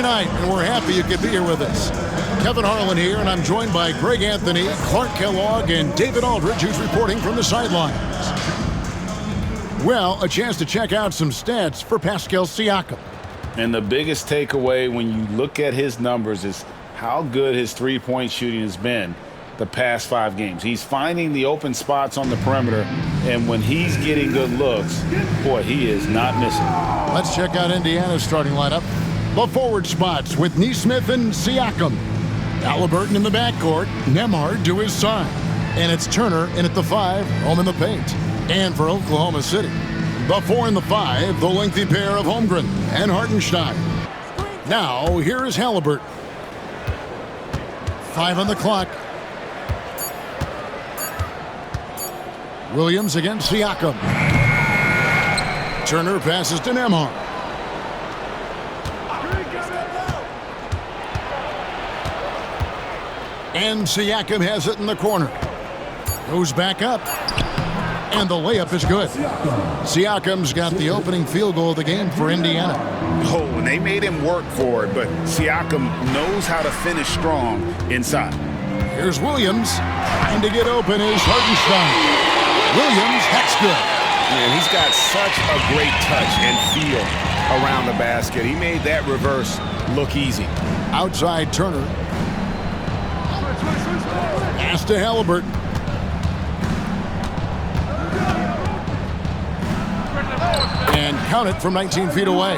Thursday night, and we're happy you could be here with us. Kevin Harlan here, and I'm joined by Greg Anthony, Clark Kellogg, and David Aldridge, who's reporting from the sidelines. Well, a chance to check out some stats for Pascal Siakam. And the biggest takeaway when you look at his numbers is how good his three-point shooting has been the past 5 games. He's finding the open spots on the perimeter, and when he's getting good looks, boy, he is not missing. Let's check out Indiana's starting lineup. The forward spots with Nesmith and Siakam. Halliburton in the backcourt, Nembhard to his side. And it's Turner in at the 5, home in the paint. And for Oklahoma City, the 4 and the 5, the lengthy pair of Holmgren and Hartenstein. Now, here is Halliburton. 5 on the clock. Williams against Siakam. Turner passes to Nembhard. And Siakam has it in the corner. Goes back up. And the layup is good. Siakam's got the opening field goal of the game for Indiana. Oh, and they made him work for it, but Siakam knows how to finish strong inside. Here's Williams. Trying to get open is Hartenstein. Williams, that's good. Man, he's got such a great touch and feel around the basket. He made that reverse look easy. Outside Turner. Pass to Halliburton. And count it from 19 feet away.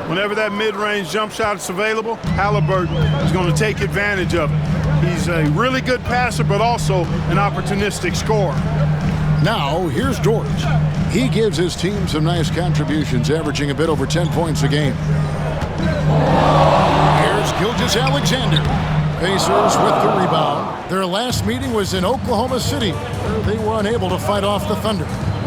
Whenever that mid-range jump shot is available, Halliburton is going to take advantage of it. He's a really good passer, but also an opportunistic scorer. Now, here's George. He gives his team some nice contributions, averaging a bit over 10 points a game. Here's Gilgeous-Alexander. Pacers with the rebound. Their last meeting was in Oklahoma City, where they were unable to fight off the Thunder.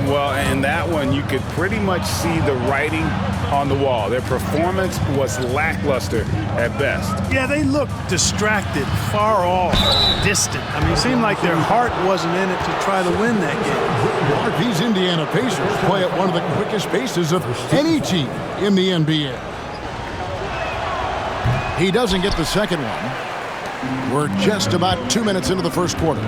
Well, in that one, you could pretty much see the writing on the wall. Their performance was lackluster at best. Yeah, they looked distracted, far off, distant. I mean, it seemed like their heart wasn't in it to try to win that game. These Indiana Pacers play at one of the quickest paces of any team in the NBA. He doesn't get the second one. We're just about 2 minutes into the first quarter.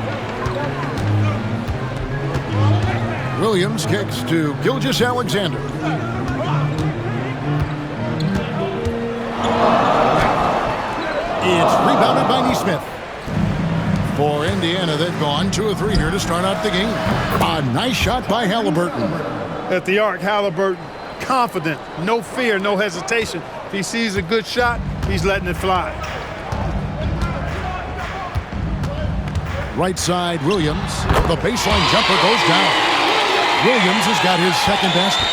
Williams kicks to Gilgeous-Alexander. It's rebounded by Nesmith. For Indiana, they've gone 2 of 3 here to start out the game. A nice shot by Halliburton. At the arc, Halliburton, confident, no fear, no hesitation. If he sees a good shot, he's letting it fly. Right side, Williams. The baseline jumper goes down. Williams has got his second basket.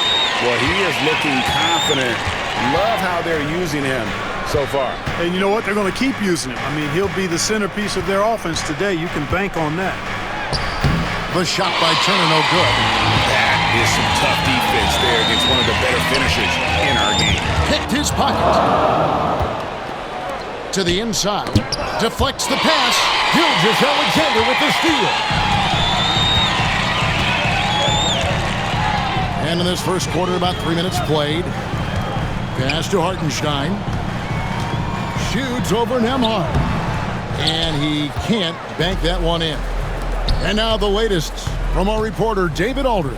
Well, he is looking confident. Love how they're using him so far. And you know what? They're going to keep using him. I mean, he'll be the centerpiece of their offense today. You can bank on that. The shot by Turner, no good. That is some tough defense there against one of the better finishers in our game. Picked his pocket. To the inside. Deflects the pass. Gilgeous-Alexander with the steal. And in this first quarter, about 3 minutes played. Pass to Hartenstein. Shoots over Nembhard. And he can't bank that one in. And now the latest from our reporter, David Aldridge.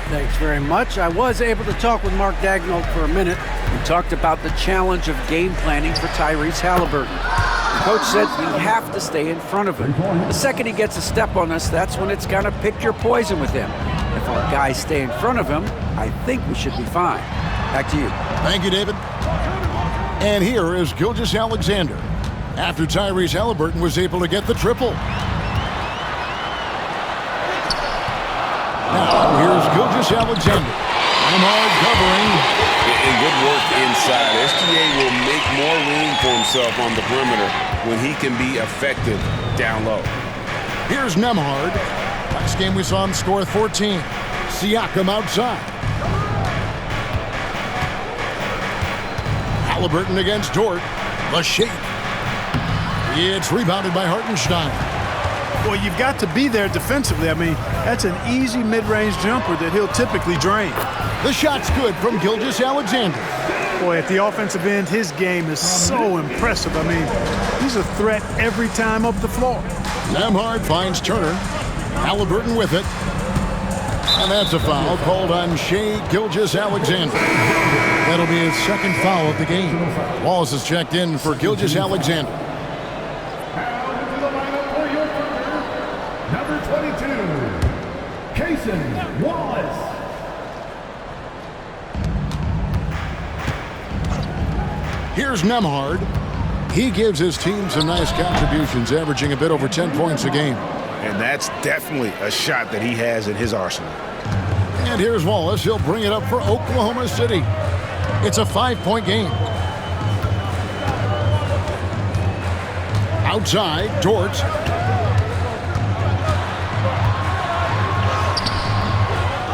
Thanks very much. I was able to talk with Mark Daigneault for a minute. We talked about the challenge of game planning for Tyrese Halliburton. The coach said we have to stay in front of him. The second he gets a step on us, that's when it's going to pick your poison with him. If our guys stay in front of him, I think we should be fine. Back to you. Thank you, David. And here is Gilgeous-Alexander after Tyrese Halliburton was able to get the triple. Now here's Gilgeous-Alexander. Nembhard covering. And good work inside. SGA will make more room for himself on the perimeter when he can be effective down low. Here's Nembhard. Last game we saw him score 14. Siakam outside. Halliburton against Dort. The shake. It's rebounded by Hartenstein. Well, you've got to be there defensively. I mean, that's an easy mid-range jumper that he'll typically drain. The shot's good from Gilgeous-Alexander. Boy, at the offensive end, his game is so impressive. I mean, he's a threat every time up the floor. Nembhard finds Turner. Halliburton with it. And that's a foul called on Shai Gilgeous-Alexander. That'll be his second foul of the game. Wallace is checked in for Gilgeous-Alexander. Number 22, Cason Wallace. Here's Nembhard. He gives his team some nice contributions, averaging a bit over 10 points a game. And that's definitely a shot that he has in his arsenal. And here's Wallace. He'll bring it up for Oklahoma City. It's a 5-point game. Outside, Dort.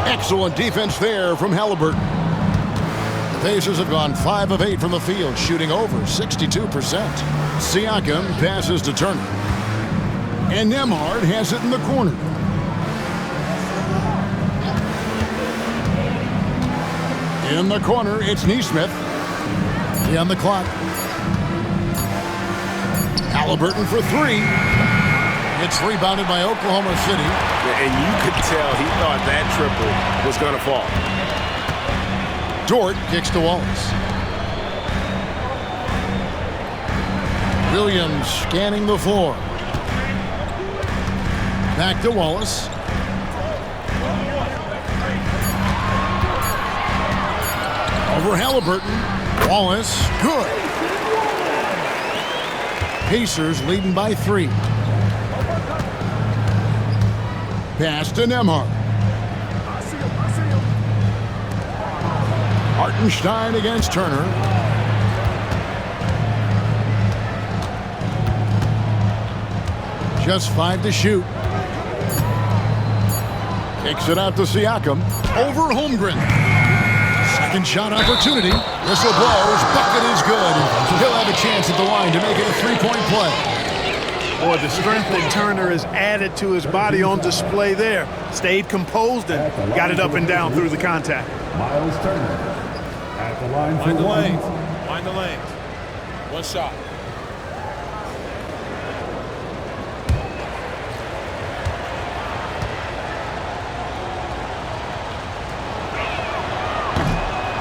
Excellent defense there from Halliburton. The Pacers have gone 5 of 8 from the field, shooting over 62%. Siakam passes to Turner. And Nembhard has it in the corner. In the corner, it's Nesmith. He on the clock. Halliburton for 3. It's rebounded by Oklahoma City. And you could tell he thought that triple was going to fall. Dort kicks to Wallace. Williams scanning the floor. Back to Wallace. Over Halliburton. Wallace, good. Pacers leading by 3. Pass to Nembhard. Hartenstein against Turner. Just 5 to shoot. Kicks it out to Siakam. Over Holmgren. Second shot opportunity. Whistle blows. Bucket is good. He'll have a chance at the line to make it a 3-point play. Boy, the strength that Turner has added to his body on display there. Stayed composed and got it up and down through the contact. Miles Turner at the line for one. Find the lane. One shot.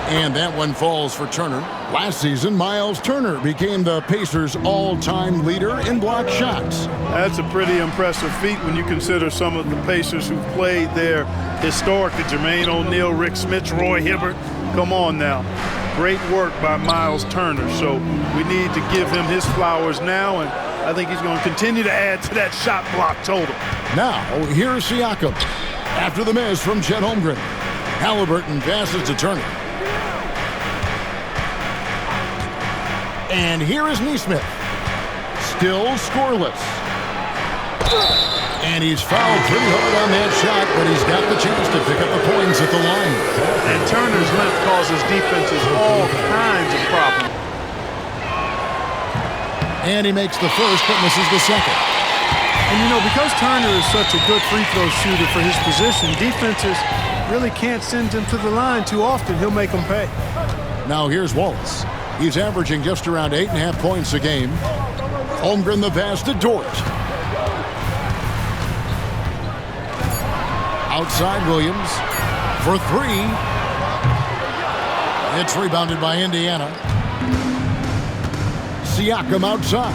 And that one falls for Turner. Last season, Miles Turner became the Pacers' all-time leader in block shots. That's a pretty impressive feat when you consider some of the Pacers who've played there historically. Jermaine O'Neal, Rick Smith, Roy Hibbert. Come on now. Great work by Miles Turner. So we need to give him his flowers now, and I think he's going to continue to add to that shot block total. Now, here's Siakam. After the miss from Chet Holmgren. Halliburton passes to Turner. And here is Nesmith. Still scoreless. And he's fouled pretty hard on that shot, but he's got the chance to pick up the points at the line. And Turner's length causes defenses all kinds of problems. And he makes the first, but misses the second. And you know, because Turner is such a good free throw shooter for his position, defenses really can't send him to the line too often. He'll make them pay. Now here's Wallace. He's averaging just around 8.5 points a game. Holmgren the pass to Dort. Outside Williams for 3. It's rebounded by Indiana. Siakam outside.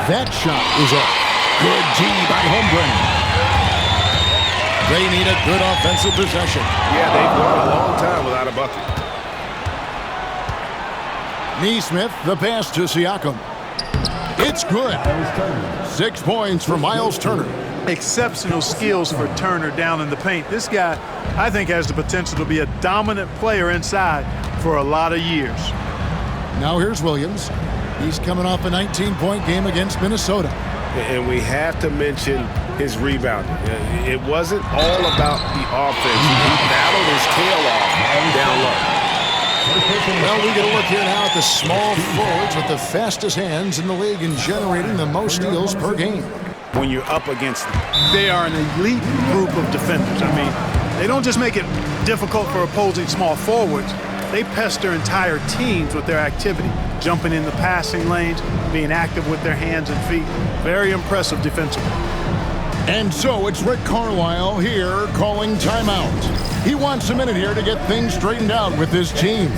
That shot is off. Good D by Holmgren. They need a good offensive possession. Yeah, they've gone a long time without a bucket. Nesmith, the pass to Siakam. It's good. 6 points for Miles Turner. Exceptional skills for Turner down in the paint. This guy, I think, has the potential to be a dominant player inside for a lot of years. Now here's Williams. He's coming off a 19-point game against Minnesota. And we have to mention his rebounding. It wasn't all about the offense. He battled his tail off down low. Well, we get a look here now at the small forwards with the fastest hands in the league and generating the most steals per game. When you're up against them, They are an elite group of defenders. I mean, they don't just make it difficult for opposing small forwards. They pester entire teams with their activity, jumping in the passing lanes, being active with their hands and feet. Very impressive defensively. And so it's Rick Carlisle here calling timeout. He wants a minute here to get things straightened out with his team.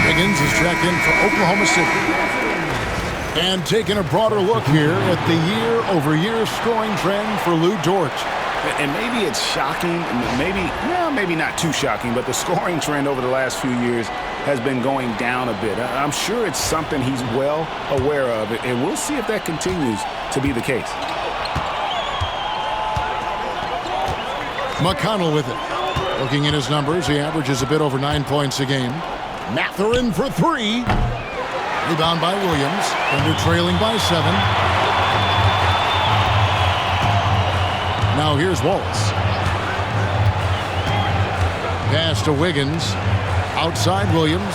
Wiggins is checked in for Oklahoma City. And taking a broader look here at the year-over-year scoring trend for Lou Dort. and maybe it's shocking, maybe not too shocking, but the scoring trend over the last few years has been going down a bit. I'm sure it's something he's well aware of, and we'll see if that continues to be the case. McConnell with it. Looking at his numbers, he averages a bit over 9 points a game. Mathurin for three. Rebound by Williams. Thunder trailing by 7. Now here's Wallace. Pass to Wiggins. Outside Williams.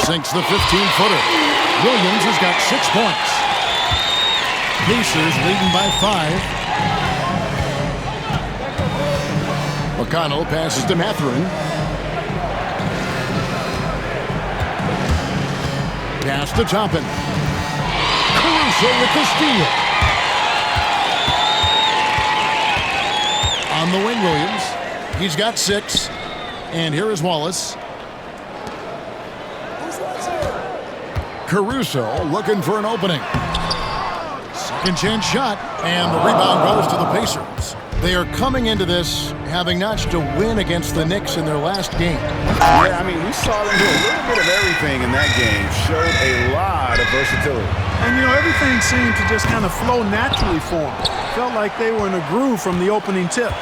Sinks the 15-footer. Williams has got 6 points. Pacers leading by 5. McConnell passes to Mathurin. Pass to Toppin. Caruso with the steal. On the wing, Williams. He's got 6. And here is Wallace. Caruso looking for an opening. Second chance shot, and the rebound goes to the Pacers. They are coming into this having notched a win against the Knicks in their last game. Yeah, I mean, we saw them do a little bit of everything in that game. Showed a lot of versatility. And, you know, everything seemed to just kind of flow naturally for them. Felt like they were in a groove from the opening tip.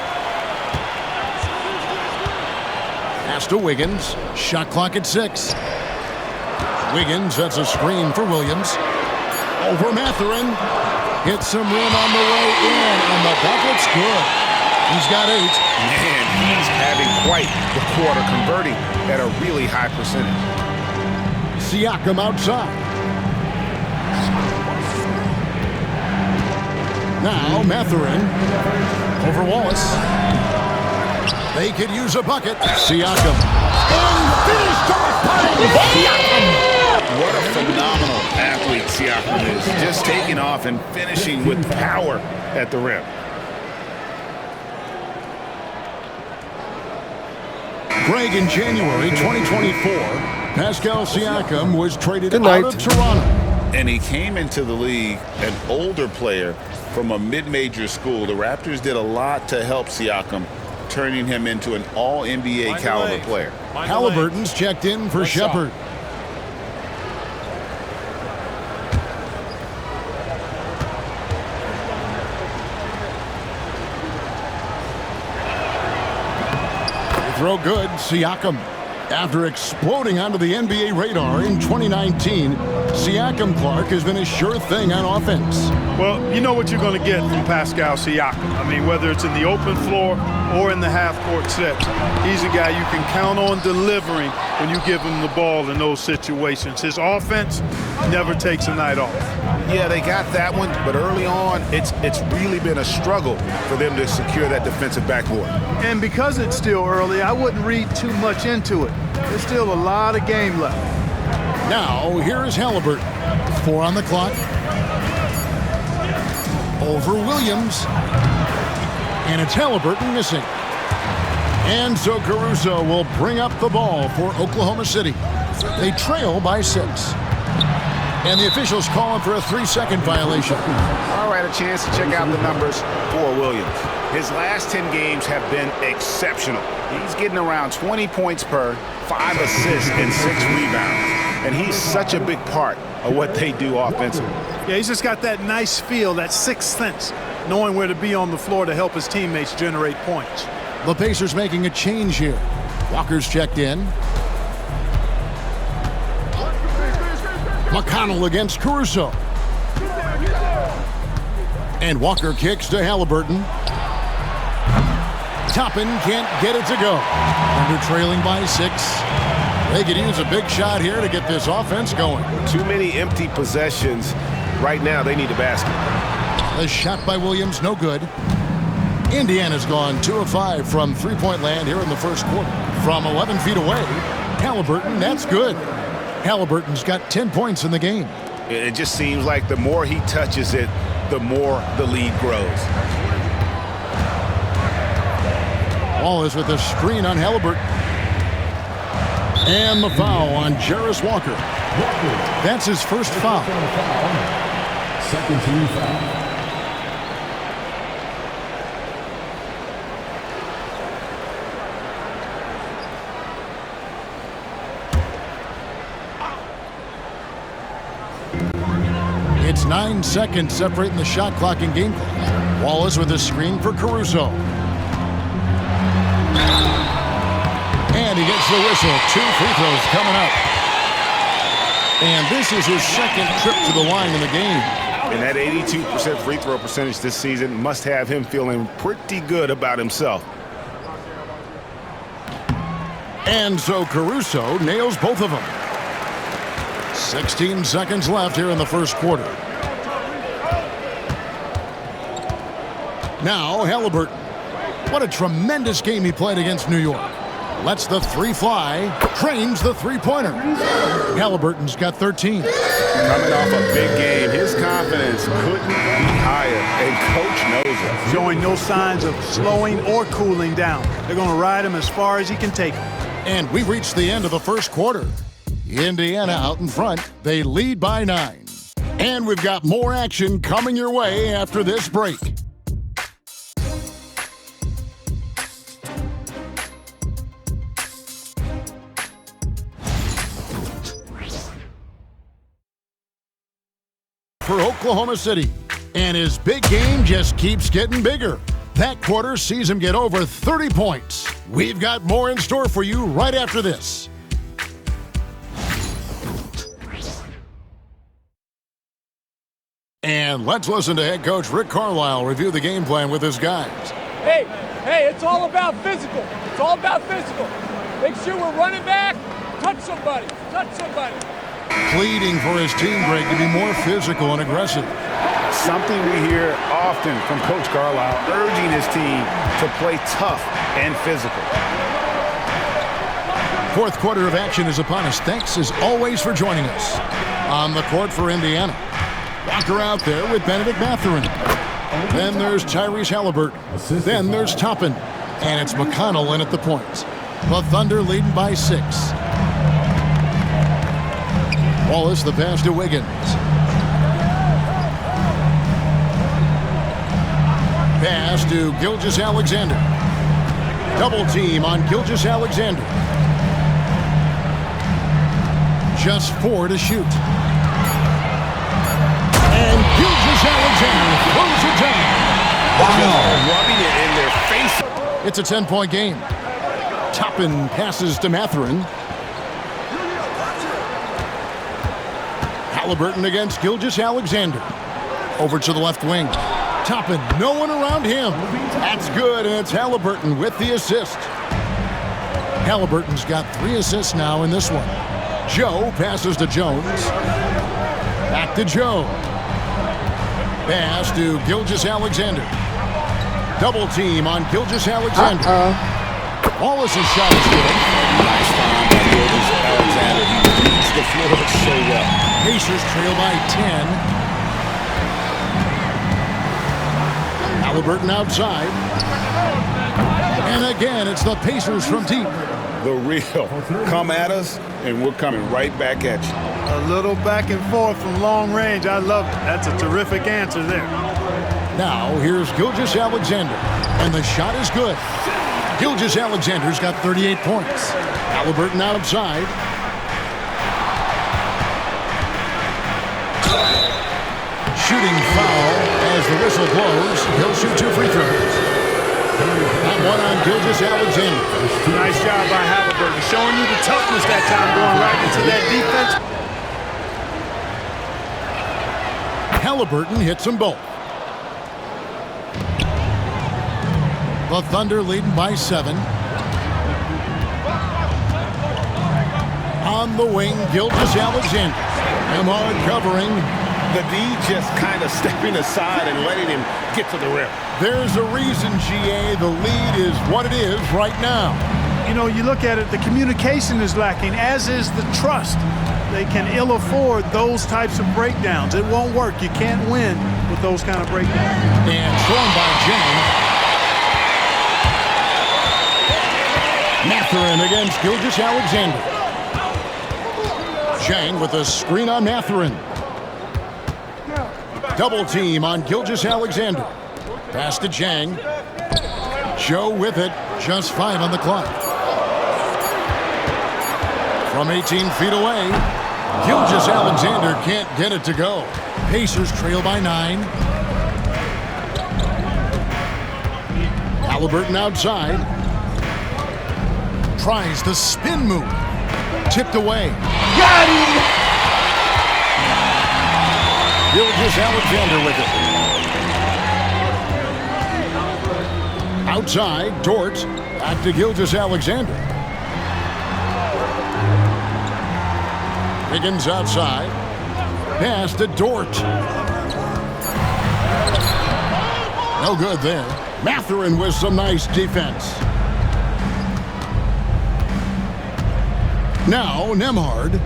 Pass to Wiggins. Shot clock at 6. Wiggins sets a screen for Williams. Over Mathurin. Hits some rim on the way in, and the bucket's good. He's got 8. Man, he's having quite the quarter, converting at a really high percentage. Siakam outside. Now Mathurin over Wallace. They could use a bucket. Siakam. And finished off by Siakam. What a phenomenal athlete Siakam is. Just taking off and finishing with power at the rim. Greg, in January 2024, Pascal Siakam was traded out of Toronto. And he came into the league an older player from a mid-major school. The Raptors did a lot to help Siakam, turning him into an all-NBA caliber player. Halliburton's checked in for Shepard. Throw good, Siakam. After exploding onto the NBA radar in 2019, Siakam Clark has been a sure thing on offense. Well, you know what you're going to get from Pascal Siakam. I mean, whether it's in the open floor or in the half-court sets, he's a guy you can count on delivering when you give him the ball in those situations. His offense never takes a night off. Yeah, they got that one, but early on, it's really been a struggle for them to secure that defensive backboard. And because it's still early, I wouldn't read too much into it. There's still a lot of game left. Now, here is Halliburton. 4 on the clock. Over Williams. And it's Halliburton missing. And so Caruso will bring up the ball for Oklahoma City. They trail by 6. And the officials calling for a 3-second violation. All right, a chance to check out the numbers for Williams. His last 10 games have been exceptional. He's getting around 20 points per, 5 assists, and 6 rebounds. And he's such a big part of what they do offensively. Yeah, he's just got that nice feel, that sixth sense. knowing where to be on the floor to help his teammates generate points. The Pacers making a change here. Walker's checked in. McConnell against Caruso. And Walker kicks to Halliburton. Toppin can't get it to go. And they're trailing by 6. They could use a big shot here to get this offense going. Too many empty possessions. Right now, they need a basket. The shot by Williams, no good. Indiana's gone 2 of 5 from three-point land here in the first quarter. From 11 feet away, Halliburton, that's good. Halliburton's got 10 points in the game. It just seems like the more he touches it, the more the lead grows. Wallace with a screen on Halliburton. And the foul on Jarris Walker. That's his first foul. Second team foul. It's 9 seconds separating the shot clock and game clock. Wallace with a screen for Caruso. And he gets the whistle. 2 free throws coming up. And this is his second trip to the line in the game. And that 82% free throw percentage this season must have him feeling pretty good about himself. And so Caruso nails both of them. 16 seconds left here in the first quarter. Now Halliburton. What a tremendous game he played against New York. Lets the 3 fly, trains the three-pointer. Halliburton's got 13. Coming off a big game, his confidence couldn't be higher, and Coach knows it. Showing no signs of slowing or cooling down. They're going to ride him as far as he can take him. And we've reached the end of the first quarter. Indiana out in front. They lead by 9. And we've got more action coming your way after this break. For Oklahoma City. And his big game just keeps getting bigger. That quarter sees him get over 30 points. We've got more in store for you right after this. And let's listen to head coach Rick Carlisle review the game plan with his guys. Hey, it's all about physical. It's all about physical. Make sure we're running back. Touch somebody. Pleading for his team break to be more physical and aggressive. Something we hear often from Coach Carlisle, urging his team to play tough and physical. Fourth quarter of action is upon us. Thanks as always for joining us. On the court for Indiana. Walker out there with Benedict Mathurin. Then there's Tyrese Halliburton. Then there's Toppin. And it's McConnell in at the point. The Thunder leading by 6. Wallace the pass to Wiggins. Pass to Gilgeous-Alexander. Double team on Gilgeous-Alexander. Just 4 to shoot. And Gilgeous-Alexander throws it down. Just rubbing it in their face. It's a 10-point game. Toppin passes to Mathurin. Halliburton against Gilgeous-Alexander. Over to the left wing. Toppin, no one around him. That's good, and it's Halliburton with the assist. Halliburton's got 3 assists now in this one. Joe passes to Jones. Back to Joe. Pass to Gilgeous-Alexander. Double team on Gilgeous-Alexander. Wallace's shot is good. Nice find by Gilgeous-Alexander. He reads the floor so well. Pacers trail by 10. Halliburton outside. And again, it's the Pacers from deep. The real. Come at us, and we're coming right back at you. A little back and forth from long range. I love it. That's a terrific answer there. Now, here's Gilgeous-Alexander. And the shot is good. Gilgeous-Alexander's got 38 points. Halliburton outside. Shooting foul as the whistle blows, he'll shoot 2 free throws. That one on Gilgeous-Alexander. Nice job by Halliburton, showing you the toughness that time, going right into that defense. Halliburton hits them both. The Thunder leading by 7. On the wing, Gilgeous-Alexander. Ahmad covering. The D just kind of stepping aside and letting him get to the rim. There's a reason, GA, the lead is what it is right now. You know, you look at it, the communication is lacking, as is the trust. They can ill afford those types of breakdowns. It won't work. You can't win with those kind of breakdowns. And thrown by Jang. Mathurin against Gilgeous-Alexander. Jang with a screen on Mathurin. Double team on Gilgeous-Alexander. Pass to Jang. Joe with it. Just 5 on the clock. From 18 feet away, Gilgeous-Alexander can't get it to go. Pacers trail by 9. Halliburton outside. Tries the spin move. Tipped away. Got him! Gilgeous-Alexander with it. Outside, Dort. Back to Gilgeous-Alexander. Wiggins outside. Pass to Dort. No good there. Mathurin with some nice defense. Now, Nembhard.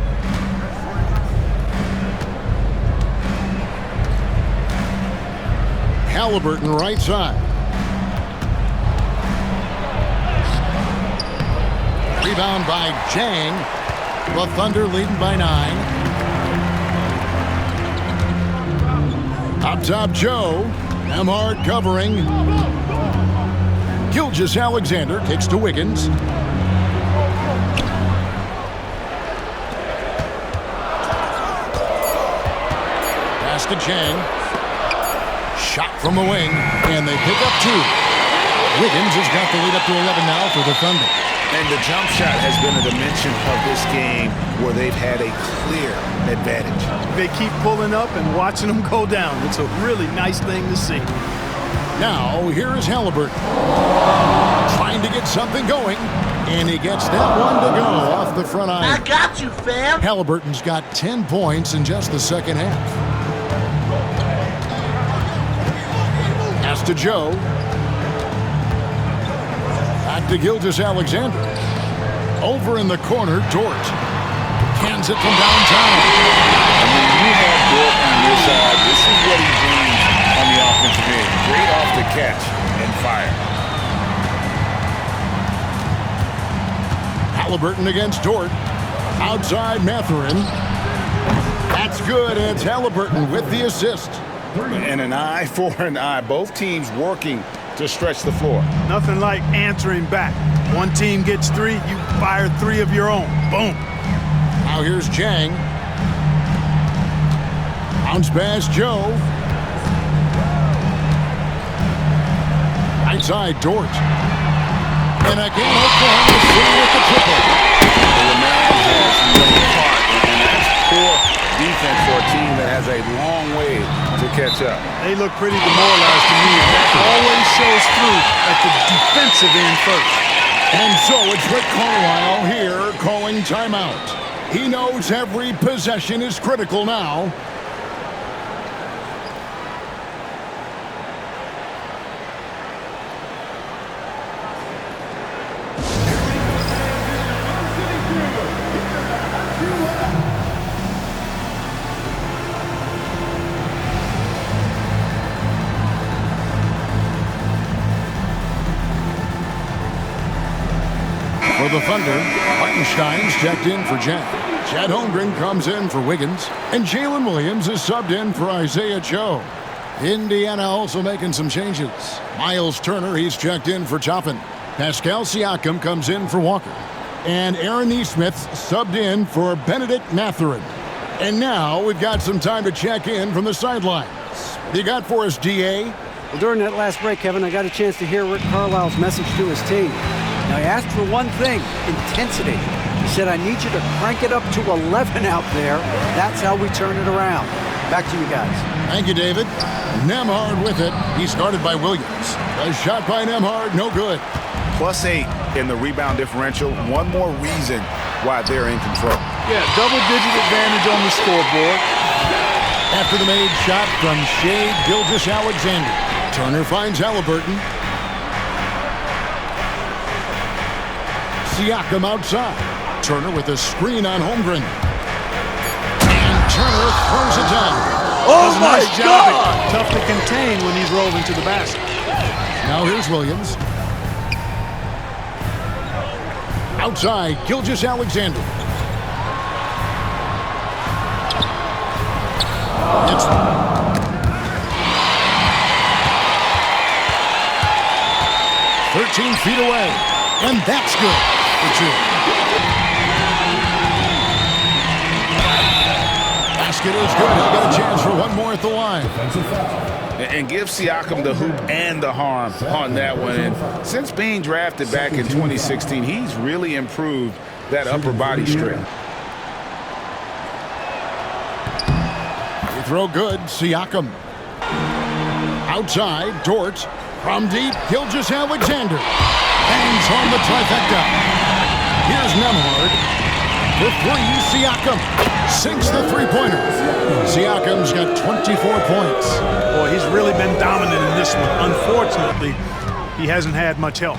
Halliburton right side. Rebound by Jang. The Thunder leading by 9. Up top, Joe. Nembhard covering. Gilgeous-Alexander kicks to Wiggins. Pass to Jang. Shot from the wing, and they pick up 2. Wiggins has got the lead up to 11 now for the Thunder. And the jump shot has been a dimension of this game where they've had a clear advantage. They keep pulling up and watching them go down. It's a really nice thing to see. Now, here is Halliburton. Trying to get something going, and he gets that one to go off the front iron. I got you, fam. Halliburton's got 10 points in just the second half. Pass to Joe. Back to Gilgeous-Alexander. Over in the corner, Dort. Cans it from downtown. I mean, you have Dort on your side. This is what he brings on the offensive end. Great off the catch and fire. Halliburton against Dort. Outside Mathurin. That's good. It's Halliburton with the assist. And an eye for an eye. Both teams working to stretch the floor. Nothing like answering back. One team gets 3, you fire 3 of your own. Boom. Now here's Jang. Bounce pass, Joe. Right side, Dort. And again, Oklahoma City with the triple. The man has no heart, and that's poor defense for a team that has a long way to catch up. They look pretty demoralized to me, and that always shows through at the defensive end first. And so it's Rick Carlisle here calling timeout. He knows every possession is critical now. For the Thunder, Hartenstein's checked in for Jack. Chad Holmgren comes in for Wiggins. And Jalen Williams is subbed in for Isaiah Joe. Indiana also making some changes. Miles Turner, he's checked in for Toppin. Pascal Siakam comes in for Walker. And Aaron Nesmith subbed in for Benedict Mathurin. And now we've got some time to check in from the sidelines. Blitzes. What do you got for us, DA? Well, during that last break, Kevin, I got a chance to hear Rick Carlisle's message to his team. Now, he asked for one thing, intensity. He said, I need you to crank it up to 11 out there. That's how we turn it around. Back to you guys. Thank you, David. Nembhard with it. He's guarded by Williams. A shot by Nembhard, no good. +8 in the rebound differential. One more reason why they're in control. Yeah, double-digit advantage on the scoreboard. After the made shot from Shea Gilgeous-Alexander. Turner finds Halliburton. Siakam outside. Turner with a screen on Holmgren. And Turner throws it down. Oh, my God! Tough to contain when he's rolled into the basket. Now here's Williams. Outside, Gilgeous-Alexander. It's 13 feet away, and that's good for two. Basket is good. He'll get a chance for one more at the line. And give Siakam the hoop and the harm on that one. And since being drafted back in 2016, he's really improved that upper body strength. Throw good, Siakam. Outside, Dort. From deep, Gilgeous-Alexander. Hangs on the trifecta. Here's Nembhard. For three, Siakam. Sinks the three-pointer. Siakam's got 24 points. Boy, he's really been dominant in this one. Unfortunately, he hasn't had much help.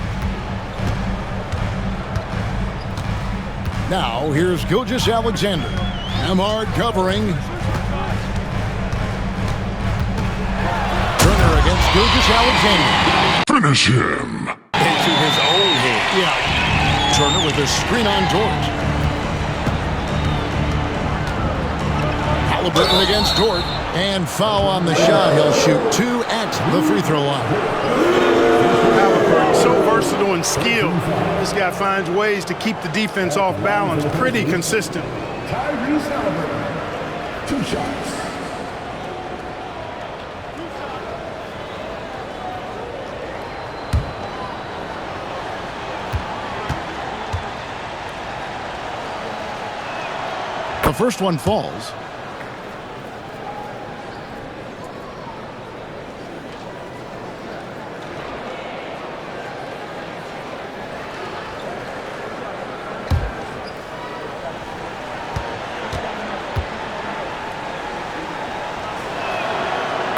Now, here's Gilgeous-Alexander. Nembhard covering. Turner against Gilgeous-Alexander. Finish him. Into his own head. Yeah. Turner with a screen on Dort. Halliburton against Dort. And foul on the shot. He'll shoot two at the free throw line. Halliburton, so versatile and skilled. This guy finds ways to keep the defense off balance pretty consistent. Tyrese Halliburton. 2 shots. The first one falls.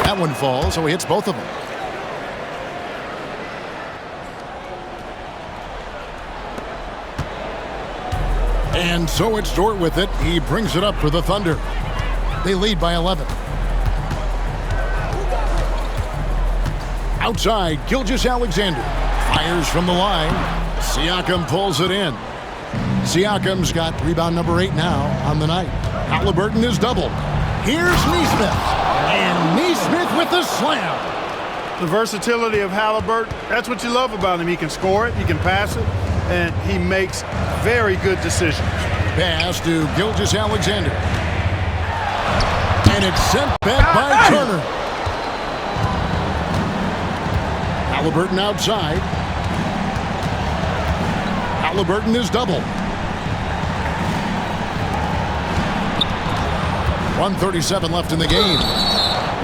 That one falls, so he hits both of them. And so it's Dort with it. He brings it up for the Thunder. They lead by 11. Outside, Gilgeous-Alexander fires from the line. Siakam pulls it in. Siakam's got rebound number 8 now on the night. Halliburton is doubled. Here's Nesmith. And Nesmith with the slam. The versatility of Halliburton, that's what you love about him. He can score it, he can pass it, and he makes very good decisions. Pass to Gilgeous-Alexander. And it's sent back by Turner. Halliburton outside. Halliburton is doubled. 1:37 left in the game.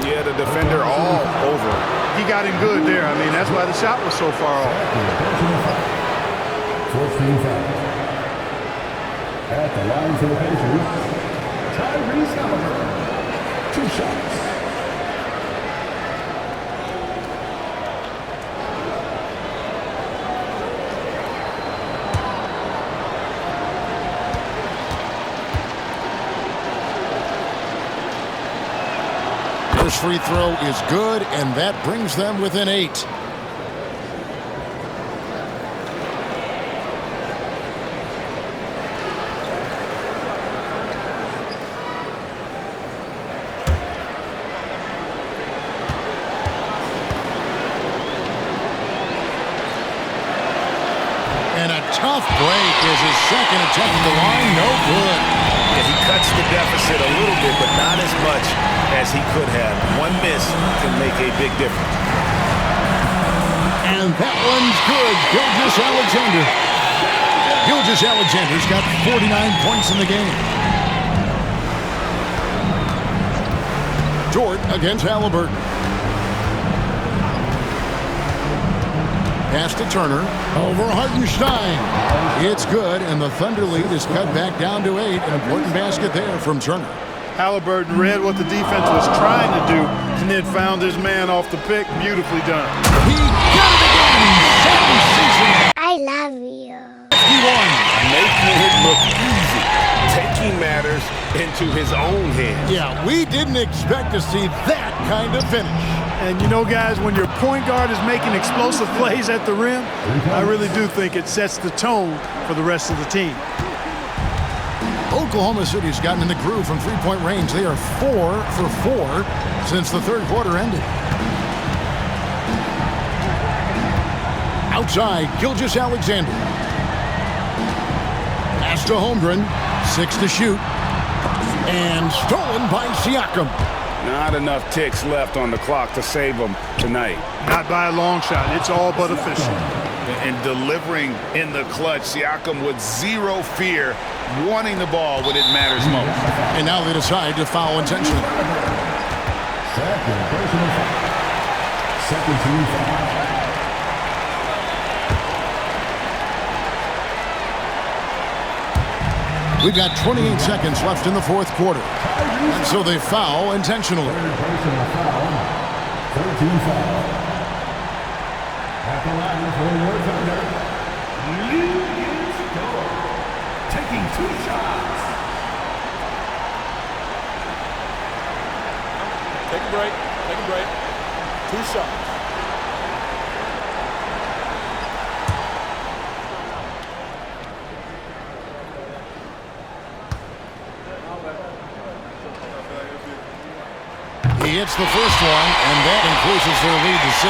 Yeah, the defender all over. He got him good there. I mean, that's why the shot was so far off. 14 fouls. At the line for the Pacers, Tyrese Halliburton. 2 shots. His free throw is good, and that brings them within 8. And a tough break is his second attempt at the line. No good. Yeah, he cuts the deficit a little bit, but not as much as he could have. One miss can make a big difference. And that one's good. Gilgeous-Alexander's got 49 points in the game. Dort against Halliburton. Pass to Turner. Over Hartenstein. It's good, and the Thunder lead is cut back down to 8. An important basket there from Turner. Halliburton read what the defense was trying to do and then found his man off the pick. Beautifully done. He got it again. Second season. I love you. 51. Making it look easy. Taking matters into his own hands. Yeah, we didn't expect to see that kind of finish. And you know, guys, when your point guard is making explosive plays at the rim, I really do think it sets the tone for the rest of the team. Oklahoma City's gotten in the groove from three-point range. They are 4 for 4 since the third quarter ended. Outside, Gilgeous-Alexander. Pass to Holmgren. 6 to shoot. And stolen by Siakam. Not enough ticks left on the clock to save them tonight. Not by a long shot. It's all but official. And delivering in the clutch, Siakam with zero fear, wanting the ball when it matters most. And now they decide to foul intentionally. Second personal foul. Second team foul. We've got 28 seconds left in the fourth quarter. And so they foul intentionally. Third personal foul. Third team foul. At the line for your Thunder. Taking 2 shots. Take a break. Take a break. 2 shots. He hits the first one, and that increases their lead to 6.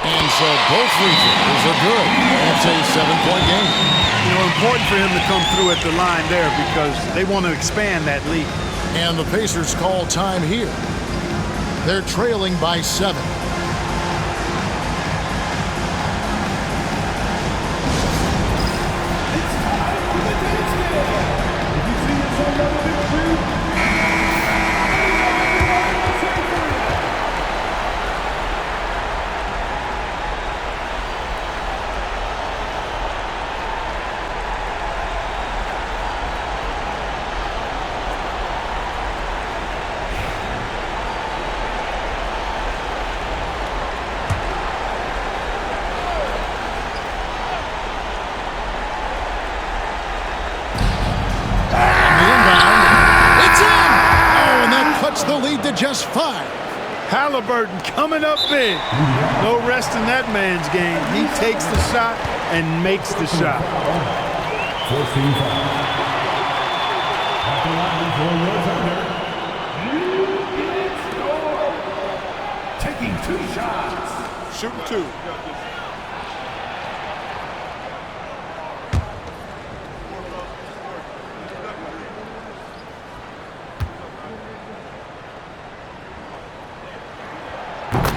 And so both free throws are good. It's a 7-point game. You know, important for him to come through at the line there because they want to expand that lead. And the Pacers call time here. They're trailing by 7. The lead to just 5. Halliburton coming up big. No rest in that man's game. He takes the shot and makes the shot. 14 foul. At the line for your Thunder. Taking 2 shots. Shooting 2.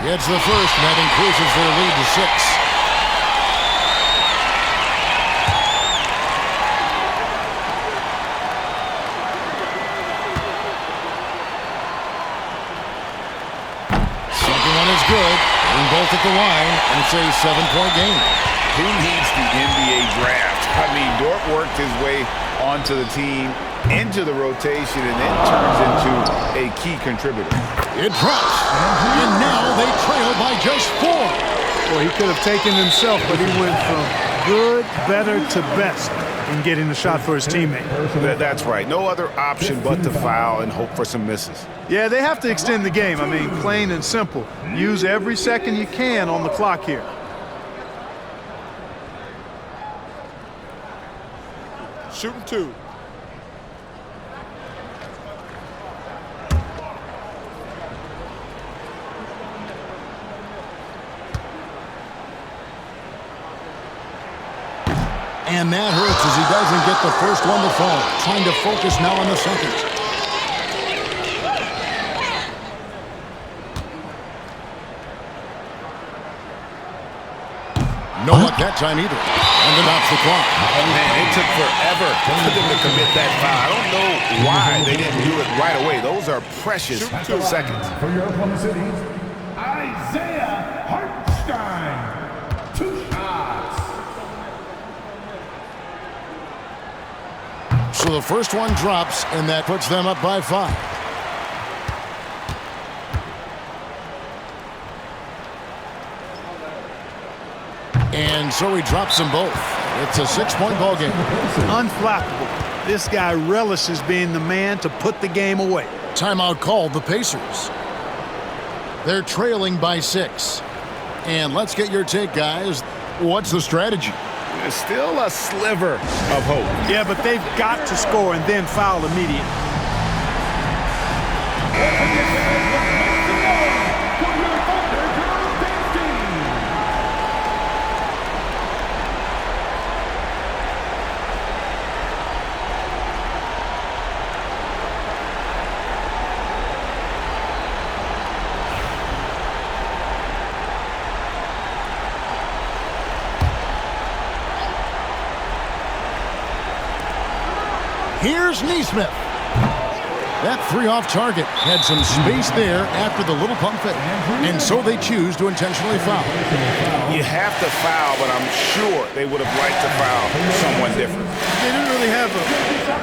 It's the first, and that increases their lead to 6. Second one is good. They're both at the line, and it's a 7-point game. Who needs the NBA draft? I mean, Dort worked his way onto the team, into the rotation, and then turns into a key contributor. It drops, and now they trail by just 4. Well, he could have taken himself, but he went from good, better to best in getting the shot for his teammate. That's right. No other option but to foul and hope for some misses. Yeah, they have to extend the game. I mean, plain and simple. Use every second you can on the clock here. Shooting 2. And that hurts as he doesn't get the first one to fall. Trying to focus now on the second. No luck that time either. And then that's the clock. Man, it took forever for them to commit that foul. I don't know why they didn't do it right away. Those are precious seconds. For your Oklahoma City, Isaiah Hartenstein. 2 shots. So the first one drops, and that puts them up by 5. And so he drops them both. It's a 6-point ball game. Unflappable. This guy relishes being the man to put the game away. Timeout called the Pacers. They're trailing by 6. And let's get your take, guys. What's the strategy? There's still a sliver of hope. Yeah, but they've got to score and then foul immediately. Here's Neesmith. That 3 off target had some space there after the little pump fake. And so they choose to intentionally foul. You have to foul, but I'm sure they would have liked to foul someone different. They didn't really have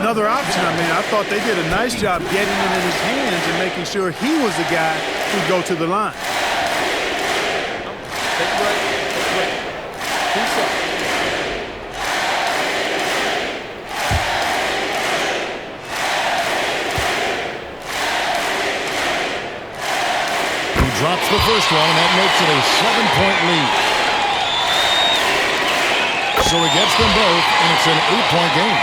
another option. I mean, I thought they did a nice job getting it in his hands and making sure he was the guy who'd go to the line. Take a break. Take a break. 2 shots. Drops the first one, and that makes it a 7-point lead. So he gets them both, and it's an 8-point game.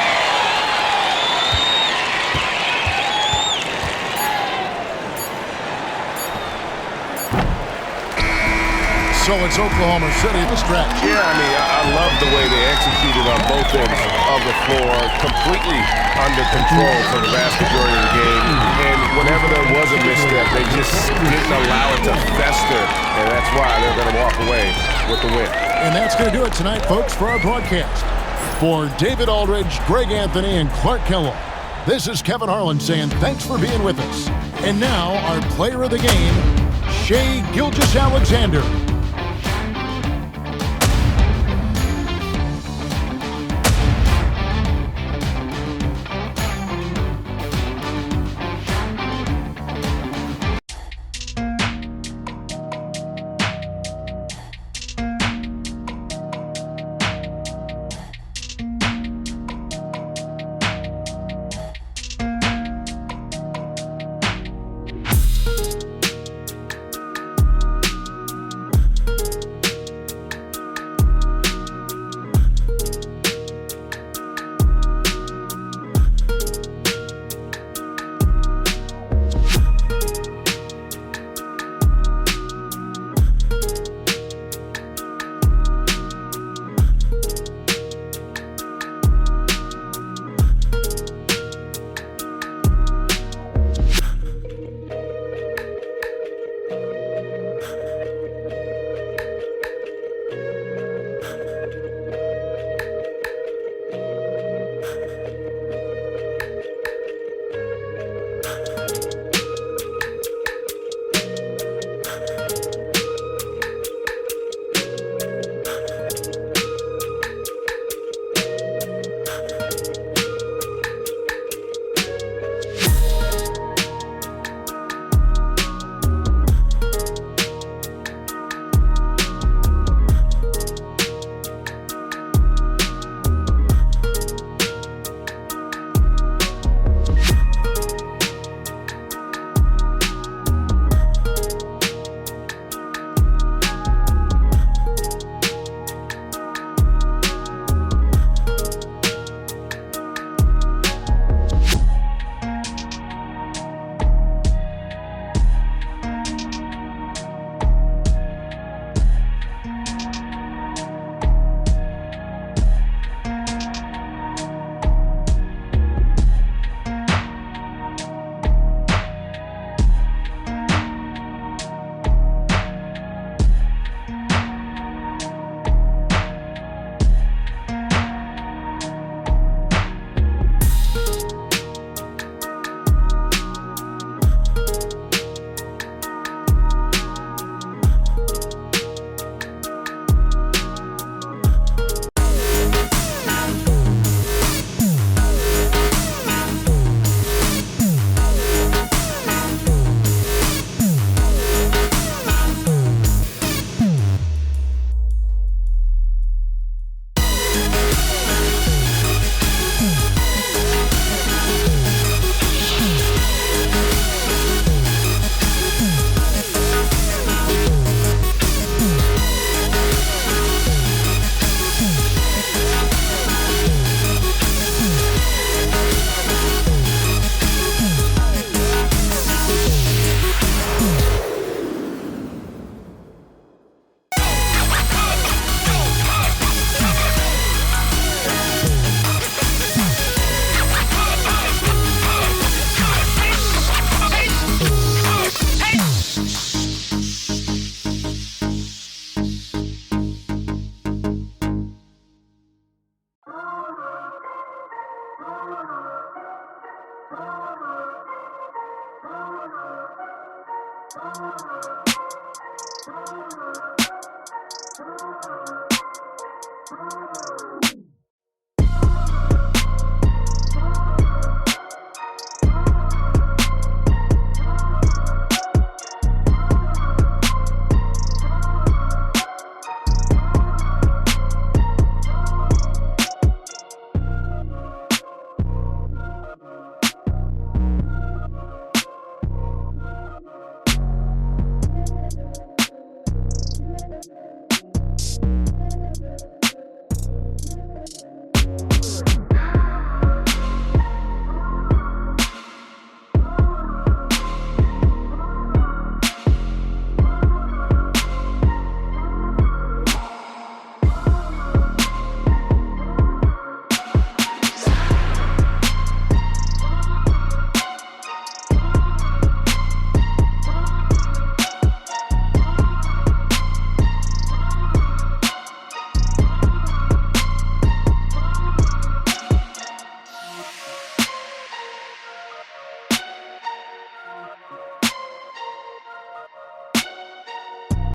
So it's Oklahoma City the stretch. Yeah, I mean, I love the way they executed on both ends of the floor, completely under control for the vast majority of the game. And whenever there was a misstep, they just didn't allow it to fester, and that's why they're going to walk away with the win. And that's going to do it tonight, folks, for our broadcast. For David Aldridge, Greg Anthony, and Clark Kellogg, this is Kevin Harlan saying thanks for being with us. And now, our player of the game, Shai Gilgeous-Alexander.